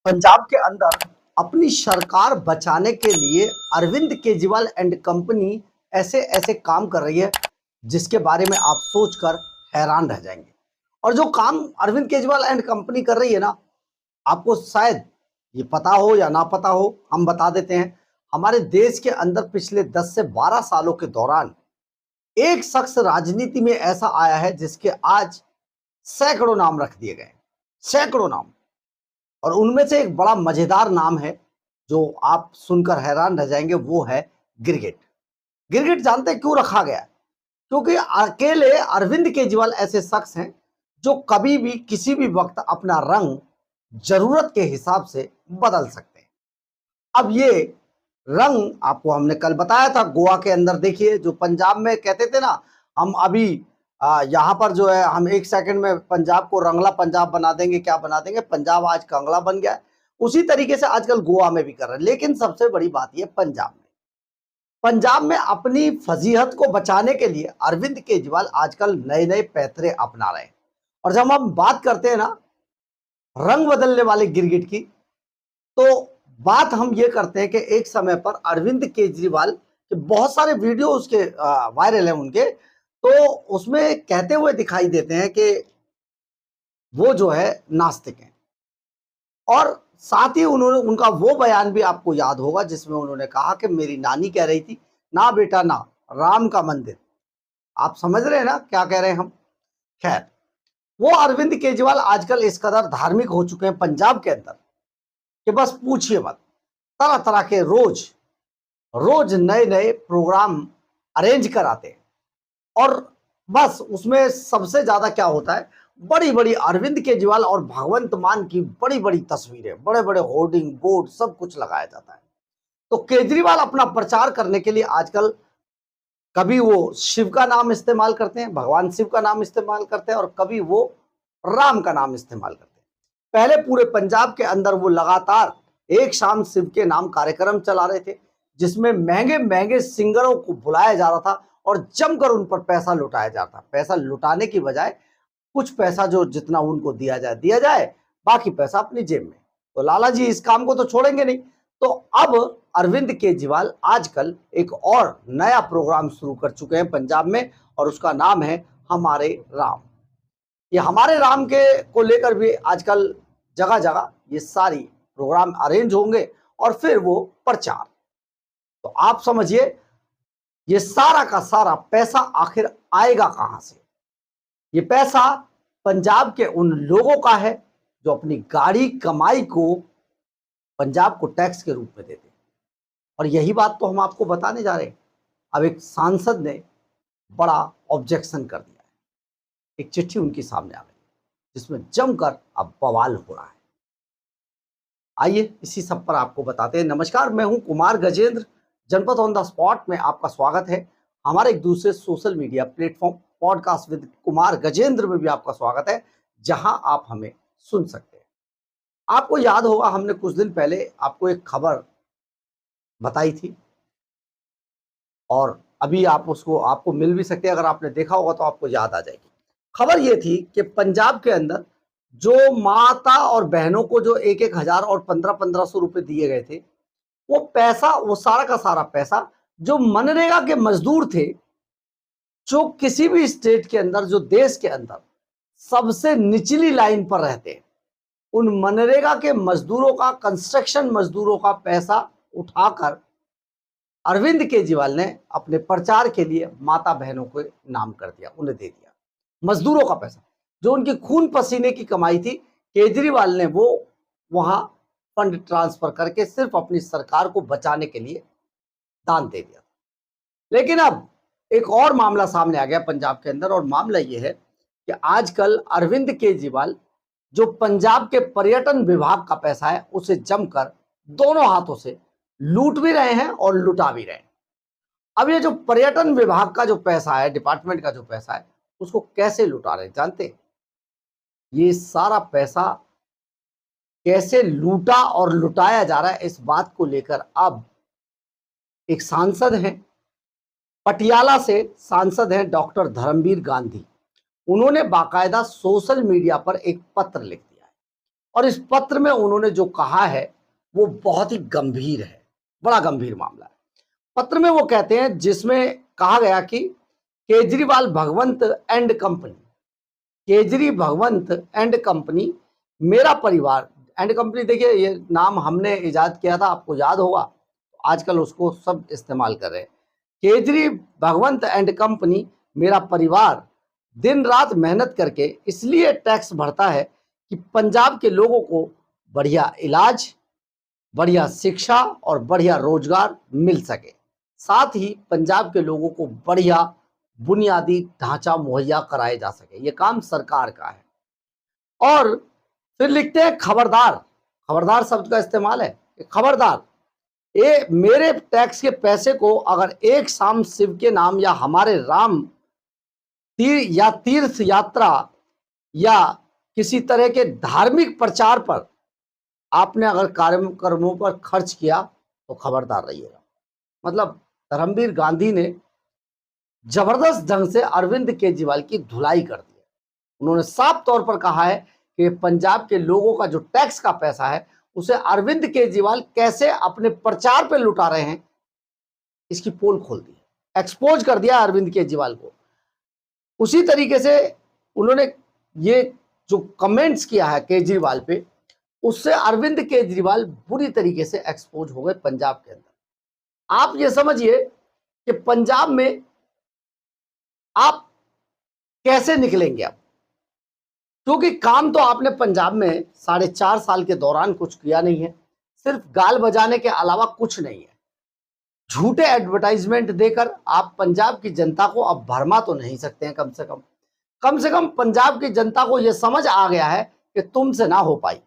पंजाब के अंदर अपनी सरकार बचाने के लिए अरविंद केजरीवाल एंड कंपनी ऐसे ऐसे काम कर रही है जिसके बारे में आप सोचकर हैरान रह जाएंगे। और जो काम अरविंद केजरीवाल एंड कंपनी कर रही है ना, आपको शायद ये पता हो या ना पता हो, हम बता देते हैं। हमारे देश के अंदर पिछले 10 से 12 सालों के दौरान एक शख्स राजनीति में ऐसा आया है जिसके आज सैकड़ों नाम रख दिए गए, सैकड़ों नाम। और उनमें से एक बड़ा मजेदार नाम है जो आप सुनकर हैरान रह जाएंगे, वो है गिरगिट। गिरगिट जानते हैं क्यों रखा गया? क्योंकि अकेले अरविंद केजरीवाल ऐसे शख्स हैं जो कभी भी किसी भी वक्त अपना रंग जरूरत के हिसाब से बदल सकते हैं। अब ये रंग आपको हमने कल बताया था, गोवा के अंदर देखिए, जो पंजाब में कहते थे ना, हम अभी यहाँ पर जो है हम एक सेकंड में पंजाब को रंगला पंजाब बना देंगे, क्या बना देंगे, पंजाब आज कंगला बन गया है। उसी तरीके से आजकल गोवा में भी कर रहे हैं। लेकिन सबसे बड़ी बात यह, पंजाब में अपनी फजीहत को बचाने के लिए अरविंद केजरीवाल आजकल नए नए पैतरे अपना रहे हैं। और जब हम बात करते हैं ना रंग बदलने वाले गिरगिट की, तो बात हम ये करते हैं कि एक समय पर अरविंद केजरीवाल के बहुत सारे वीडियो उसके वायरल हैं उनके, तो उसमें कहते हुए दिखाई देते हैं कि वो जो है नास्तिक हैं। और साथ ही उन्होंने उनका वो बयान भी आपको याद होगा जिसमें उन्होंने कहा कि मेरी नानी कह रही थी, ना बेटा ना, राम का मंदिर। आप समझ रहे हैं ना क्या कह रहे हैं हम? खैर, वो अरविंद केजरीवाल आजकल इस कदर धार्मिक हो चुके हैं पंजाब के अंदर कि बस पूछिए मत। तरह तरह के रोज रोज नए नए प्रोग्राम अरेंज कराते हैं। और बस उसमें सबसे ज्यादा क्या होता है, बड़ी बड़ी अरविंद केजरीवाल और भगवंत मान की बड़ी बड़ी तस्वीरें, बड़े बड़े होर्डिंग बोर्ड, सब कुछ लगाया जाता है। तो केजरीवाल अपना प्रचार करने के लिए आजकल कभी वो शिव का नाम इस्तेमाल करते हैं, भगवान शिव का नाम इस्तेमाल करते हैं, और कभी वो राम का नाम इस्तेमाल करते हैं। पहले पूरे पंजाब के अंदर वो लगातार एक शाम शिव के नाम कार्यक्रम चला रहे थे जिसमें महंगे महंगे सिंगरों को बुलाया जा रहा था और जमकर उन पर पैसा लुटाया जाता। पैसा लुटाने की बजाय कुछ पैसा जो जितना उनको दिया जाए, बाकी पैसा अपनी जेब में। तो लाला जी इस काम को तो छोड़ेंगे नहीं। तो अब अरविंद केजरीवाल आजकल एक और नया प्रोग्राम शुरू कर चुके हैं पंजाब में, और उसका नाम है हमारे राम। ये हमारे राम के को लेकर भी आजकल जगह जगह ये सारी प्रोग्राम अरेंज होंगे और फिर वो प्रचार। तो आप समझिए ये सारा का सारा पैसा आखिर आएगा कहां से? ये पैसा पंजाब के उन लोगों का है जो अपनी गाड़ी कमाई को पंजाब को टैक्स के रूप में देते हैं। और यही बात तो हम आपको बताने जा रहे हैं। अब एक सांसद ने बड़ा ऑब्जेक्शन कर दिया है, एक चिट्ठी उनके सामने आ गई जिसमें जमकर अब बवाल हो रहा है। आइए इसी सब पर आपको बताते हैं। नमस्कार, मैं हूं कुमार गजेंद्र। जनपद ऑन द स्पॉट में आपका स्वागत है। हमारे एक दूसरे social media platform podcast with Kumar Gajendra में भी आपका स्वागत है, जहां आप हमें सुन सकते हैं। आपको याद होगा हमने कुछ दिन पहले आपको एक खबर बताई थी, और अभी आप उसको आपको मिल भी सकते हैं। अगर आपने देखा होगा तो आपको याद आ जाएगी। खबर ये थी कि पंजाब के अंदर जो माता और बहनों को जो 1-1 हजार और 1500-1500 रुपए दिए गए थे, वो पैसा, वो सारा का सारा पैसा जो मनरेगा के मजदूर थे, जो किसी भी स्टेट के अंदर, जो देश के अंदर सबसे निचली लाइन पर रहते हैं, उन मनरेगा के मजदूरों का, कंस्ट्रक्शन मजदूरों का पैसा उठाकर अरविंद केजरीवाल ने अपने प्रचार के लिए माता बहनों को नाम कर दिया, उन्हें दे दिया। मजदूरों का पैसा जो उनकी खून पसीने की कमाई थी, केजरीवाल ने वो वहां फंड ट्रांसफर करके सिर्फ अपनी सरकार को बचाने के लिए दान दे दिया। लेकिन अब एक और मामला सामने आ गया पंजाब के अंदर, और मामला ये है कि आजकल अरविंद केजरीवाल जो पंजाब के पर्यटन विभाग का पैसा है उसे जमकर दोनों हाथों से लूट भी रहे हैं और लुटा भी रहे हैं। अब ये जो पर्यटन विभाग का जो पैसा है, डिपार्टमेंट का जो पैसा है, उसको कैसे लुटा रहे हैं जानते हैं? ये सारा पैसा कैसे लूटा और लुटाया जा रहा है, इस बात को लेकर अब एक सांसद हैं, पटियाला से सांसद हैं डॉक्टर धर्मवीर गांधी। उन्होंने बाकायदा सोशल मीडिया पर एक पत्र लिख दिया है और इस पत्र में उन्होंने जो कहा है वो बहुत ही गंभीर है, बड़ा गंभीर मामला है। पत्र में वो कहते हैं, जिसमें कहा गया कि Kejriwal Bhagwant and company, Kejri Bhagwant and company, मेरा परिवार एंड कंपनी, देखिए ये नाम हमने इजाद किया था, आपको याद होगा, आजकल उसको सब इस्तेमाल कर रहे हैं। केजरी भगवंत एंड कंपनी, मेरा परिवार दिन रात मेहनत करके इसलिए टैक्स भरता है कि पंजाब के लोगों को बढ़िया इलाज, बढ़िया शिक्षा और बढ़िया रोजगार मिल सके, साथ ही पंजाब के लोगों को बढ़िया बुनियादी ढांचा मुहैया कराया जा सके। ये काम सरकार का है। और फिर लिखते हैं खबरदार, खबरदार शब्द का इस्तेमाल है, खबरदार, ये मेरे टैक्स के पैसे को अगर एक शाम शिव के नाम या हमारे राम तीर्थ यात्रा या किसी तरह के धार्मिक प्रचार पर आपने अगर कार्यक्रमों पर खर्च किया तो खबरदार रहिएगा। मतलब धर्मवीर गांधी ने जबरदस्त ढंग से अरविंद केजरीवाल की धुलाई कर दी है। उन्होंने साफ तौर पर कहा है कि पंजाब के लोगों का जो टैक्स का पैसा है उसे अरविंद केजरीवाल कैसे अपने प्रचार पे लुटा रहे हैं, इसकी पोल खोल दी, एक्सपोज कर दिया अरविंद केजरीवाल को। उसी तरीके से उन्होंने ये जो कमेंट्स किया है केजरीवाल पे, उससे अरविंद केजरीवाल बुरी तरीके से एक्सपोज हो गए पंजाब के अंदर। आप ये समझिए कि पंजाब में आप कैसे निकलेंगे अब, क्योंकि काम तो आपने पंजाब में 4.5 साल के दौरान कुछ किया नहीं है, सिर्फ गाल बजाने के अलावा कुछ नहीं है। झूठे एडवर्टाइजमेंट देकर आप पंजाब की जनता को अब भरमा तो नहीं सकते हैं। कम से कम पंजाब की जनता को यह समझ आ गया है कि तुमसे ना हो पाई।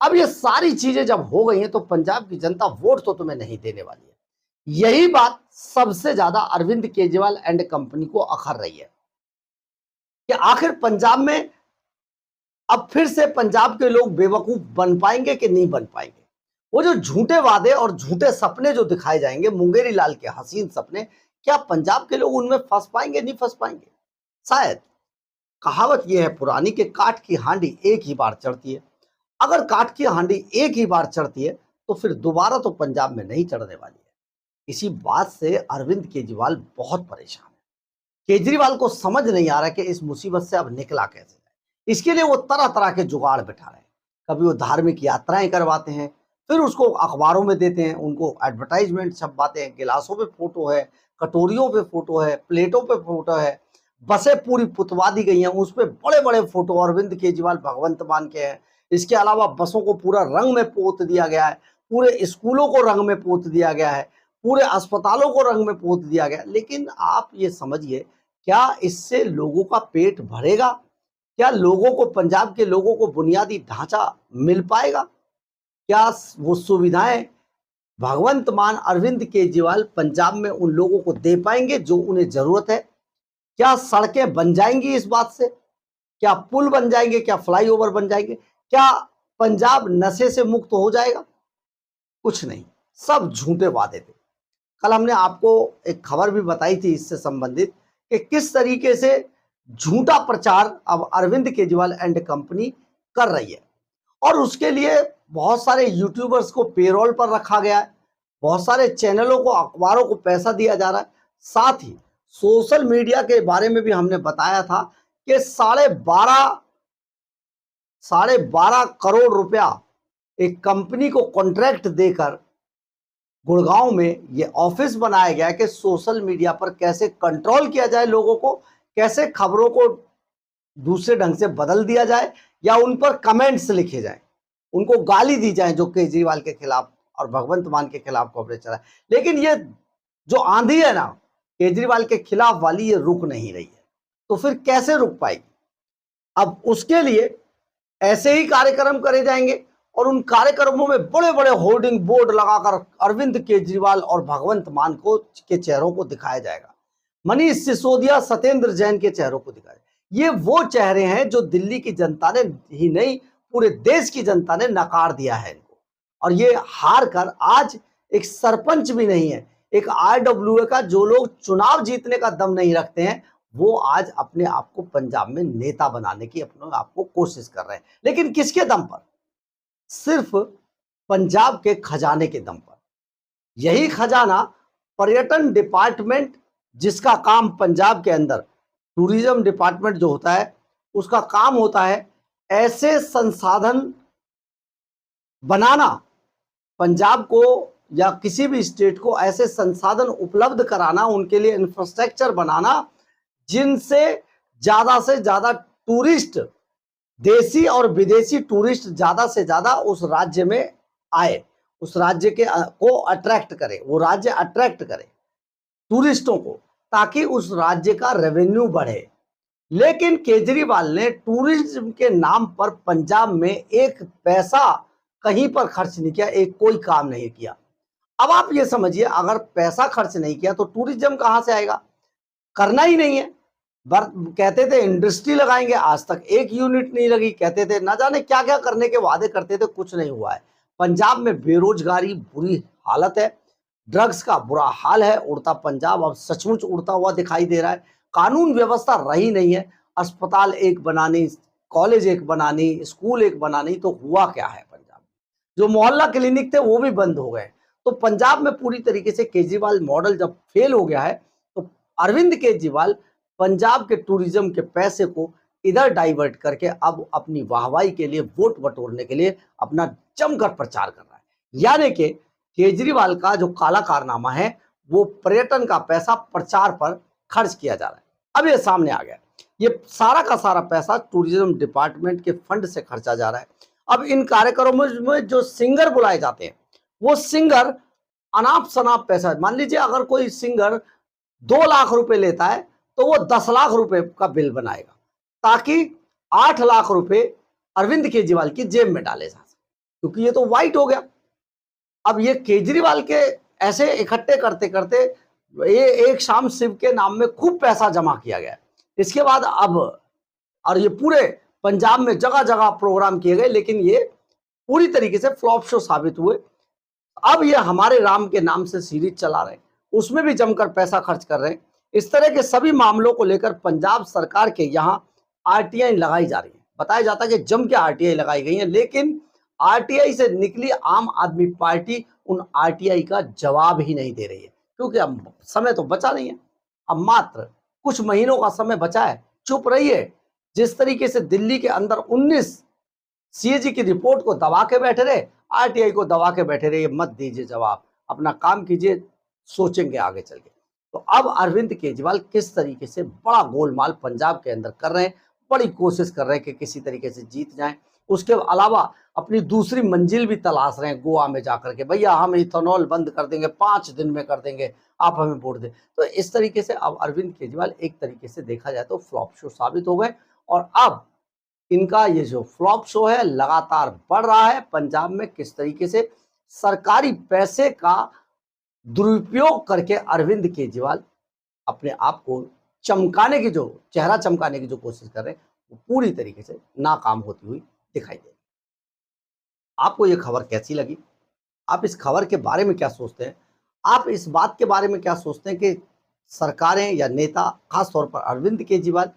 अब ये सारी चीजें जब हो गई हैं तो पंजाब की जनता वोट तो तुम्हें नहीं देने वाली है। यही बात सबसे ज्यादा अरविंद केजरीवाल एंड कंपनी को अखर रही है कि आखिर पंजाब में अब फिर से पंजाब के लोग बेवकूफ बन पाएंगे कि नहीं बन पाएंगे। वो जो झूठे वादे और झूठे सपने जो दिखाए जाएंगे, मुंगेरी लाल के हसीन सपने, क्या पंजाब के लोग उनमें फंस पाएंगे? नहीं फंस पाएंगे शायद। कहावत यह है पुरानी कि काठ की हांडी एक ही बार चढ़ती है। अगर काठ की हांडी एक ही बार चढ़ती है तो फिर दोबारा तो पंजाब में नहीं चढ़ने वाली है। इसी बात से अरविंद केजरीवाल बहुत परेशान है। केजरीवाल को समझ नहीं आ रहा कि इस मुसीबत से अब निकला कैसे जाए। इसके लिए वो तरह तरह के जुगाड़ बैठा रहे हैं। कभी वो धार्मिक यात्राएं करवाते हैं, फिर उसको अखबारों में देते हैं, उनको एडवर्टाइजमेंट छपवाते हैं, गिलासों पे फोटो है, कटोरियों पे फोटो है, प्लेटों पे फोटो है, बसें पूरी पुतवा दी गई हैं, उस पर बड़े बड़े फोटो अरविंद केजरीवाल भगवंत मान के हैं। इसके अलावा बसों को पूरा रंग में पोत दिया गया है, पूरे स्कूलों को रंग में पोत दिया गया है, पूरे अस्पतालों को रंग में पोत दिया गया। लेकिन आप ये समझिए, क्या इससे लोगों का पेट भरेगा? क्या लोगों को, पंजाब के लोगों को बुनियादी ढांचा मिल पाएगा? क्या वो सुविधाएं भगवंत मान अरविंद केजरीवाल पंजाब में उन लोगों को दे पाएंगे जो उन्हें जरूरत है? क्या सड़कें बन जाएंगी इस बात से? क्या पुल बन जाएंगे? क्या फ्लाईओवर बन जाएंगे? क्या पंजाब नशे से मुक्त हो जाएगा? कुछ नहीं, सब झूठे वादे थे। कल हमने आपको एक खबर भी बताई थी इससे संबंधित कि किस तरीके से झूठा प्रचार अब अरविंद केजरीवाल एंड कंपनी कर रही है। और उसके लिए बहुत सारे यूट्यूबर्स को पेरोल पर रखा गया है, बहुत सारे चैनलों को, अखबारों को पैसा दिया जा रहा है। साथ ही सोशल मीडिया के बारे में भी हमने बताया था कि 12.5 करोड़ रुपया एक कंपनी को कॉन्ट्रैक्ट देकर गुड़गांव में ये ऑफिस बनाया गया है कि सोशल मीडिया पर कैसे कंट्रोल किया जाए लोगों को, कैसे खबरों को दूसरे ढंग से बदल दिया जाए या उन पर कमेंट्स लिखे जाए, उनको गाली दी जाए जो केजरीवाल के खिलाफ और भगवंत मान के खिलाफ कवरेज चला है। लेकिन ये जो आंधी है ना केजरीवाल के खिलाफ वाली, ये रुक नहीं रही है। तो फिर कैसे रुक पाएगी? अब उसके लिए ऐसे ही कार्यक्रम करे जाएंगे और उन कार्यक्रमों में बड़े बड़े होर्डिंग बोर्ड लगाकर अरविंद केजरीवाल और भगवंत मान को के चेहरों को दिखाया जाएगा। मनीष सिसोदिया, सत्येंद्र जैन के चेहरों को दिखाया। ये वो चेहरे हैं जो दिल्ली की जनता ने ही नहीं, पूरे देश की जनता ने नकार दिया है इनको। और ये हार कर आज एक सरपंच भी नहीं है, एक आरडब्ल्यूए का, जो लोग चुनाव जीतने का दम नहीं रखते हैं, वो आज अपने आप को पंजाब में नेता बनाने की अपने आप को कोशिश कर रहे हैं। लेकिन किसके दम पर? सिर्फ पंजाब के खजाने के दम पर। यही खजाना पर्यटन डिपार्टमेंट, जिसका काम पंजाब के अंदर टूरिज्म डिपार्टमेंट जो होता है उसका काम होता है ऐसे संसाधन बनाना, पंजाब को या किसी भी स्टेट को ऐसे संसाधन उपलब्ध कराना, उनके लिए इंफ्रास्ट्रक्चर बनाना जिनसे ज्यादा से ज्यादा टूरिस्ट, देसी और विदेशी टूरिस्ट ज्यादा से ज्यादा उस राज्य में आए, उस राज्य के को अट्रैक्ट करे, वो राज्य अट्रैक्ट करे टूरिस्टों को, ताकि उस राज्य का रेवेन्यू बढ़े। लेकिन केजरीवाल ने टूरिज्म के नाम पर पंजाब में एक पैसा कहीं पर खर्च नहीं किया, एक कोई काम नहीं किया। अब आप ये समझिए, अगर पैसा खर्च नहीं किया तो टूरिज्म कहां से आएगा? करना ही नहीं है। कहते थे इंडस्ट्री लगाएंगे, आज तक एक यूनिट नहीं लगी। कहते थे ना जाने क्या क्या करने के वादे करते थे, कुछ नहीं हुआ है। पंजाब में बेरोजगारी बुरी हालत है, ड्रग्स का बुरा हाल है। उड़ता पंजाब अब सचमुच उड़ता हुआ दिखाई दे रहा है। कानून व्यवस्था रही नहीं है। अस्पताल एक बनानी, कॉलेज एक बनानी, स्कूल एक बनानी, तो हुआ क्या है पंजाब में? जो मोहल्ला क्लिनिक थे वो भी बंद हो गए। तो पंजाब में पूरी तरीके से केजरीवाल मॉडल जब फेल हो गया है, तो अरविंद केजरीवाल पंजाब के टूरिज्म के पैसे को इधर डाइवर्ट करके अब अपनी वाहवाही के लिए, वोट बटोरने के लिए अपना जमकर प्रचार कर रहा है। यानी कि केजरीवाल का जो काला कारनामा है वो पर्यटन का पैसा प्रचार पर खर्च किया जा रहा है। अब ये सामने आ गया, ये सारा का सारा पैसा टूरिज्म डिपार्टमेंट के फंड से खर्चा जा रहा है। अब इन कार्यक्रमों में जो सिंगर बुलाए जाते हैं, वो सिंगर अनाप शनाप पैसा, मान लीजिए अगर कोई सिंगर 2 लाख रुपए लेता है तो वो 10 लाख रुपए का बिल बनाएगा, ताकि 8 लाख रुपए अरविंद केजरीवाल की जेब में डाले जा सके, क्योंकि ये तो वाइट हो गया। अब ये केजरीवाल के ऐसे इकट्ठे करते करते ये एक शाम शिव के नाम में खूब पैसा जमा किया गया। इसके बाद अब, और ये पूरे पंजाब में जगह जगह प्रोग्राम किए गए, लेकिन ये पूरी तरीके से फ्लॉप शो साबित हुए। अब ये हमारे राम के नाम से सीरीज चला रहे हैं, उसमें भी जमकर पैसा खर्च कर रहे हैं। इस तरह के सभी मामलों को लेकर पंजाब सरकार के यहाँ आरटीआई लगाई जा रही है। बताया जाता है कि जम के आरटीआई लगाई गई है, लेकिन आरटीआई से निकली आम आदमी पार्टी उन आरटीआई का जवाब ही नहीं दे रही है, क्योंकि अब समय तो बचा नहीं है। अब मात्र कुछ महीनों का समय बचा है, चुप रहिए। जिस तरीके से दिल्ली के अंदर 19 सीएजी की रिपोर्ट को दबा के बैठे रहे, आरटीआई को दबा के बैठे रहे, मत दीजिए जवाब, अपना काम कीजिए, सोचेंगे आगे चल के। तो अब अरविंद केजरीवाल किस तरीके से बड़ा गोलमाल पंजाब के अंदर कर रहे हैं, बड़ी कोशिश कर रहे हैं कि किसी तरीके से जीत जाएं। उसके अलावा अपनी दूसरी मंजिल भी तलाश रहे हैं गोवा में जाकर के, भैया हम इथेनॉल बंद कर देंगे, 5 दिन में कर देंगे, आप हमें वोट दें। तो इस तरीके से अब अरविंद केजरीवाल एक तरीके से देखा जाए तो फ्लॉप शो साबित हो गए, और अब इनका ये जो फ्लॉप शो है लगातार बढ़ रहा है। पंजाब में किस तरीके से सरकारी पैसे का दुरुपयोग करके अरविंद केजरीवाल अपने आप को चमकाने की, जो चेहरा चमकाने की जो कोशिश कर रहे हैं, वो पूरी तरीके से नाकाम होती हुई दिखाई दे रही है। आपको ये खबर कैसी लगी? आप इस खबर के बारे में क्या सोचते हैं? आप इस बात के बारे में क्या सोचते हैं कि सरकारें या नेता, खासतौर पर अरविंद केजरीवाल,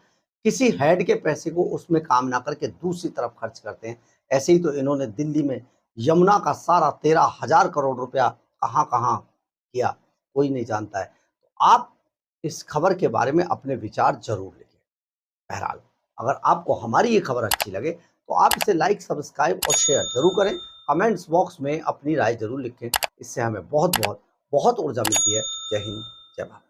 किसी हेड के पैसे को उसमें काम ना करके दूसरी तरफ खर्च करते हैं? ऐसे ही तो इन्होंने दिल्ली में यमुना का सारा 13,000 करोड़ रुपया कहाँ कहाँ किया, कोई नहीं जानता है। तो आप इस खबर के बारे में अपने विचार जरूर लिखिए। बहरहाल, अगर आपको हमारी ये खबर अच्छी लगे तो आप इसे लाइक, सब्सक्राइब और शेयर जरूर करें। कमेंट्स बॉक्स में अपनी राय जरूर लिखें, इससे हमें बहुत बहुत बहुत ऊर्जा मिलती है। जय हिंद, जय भारत।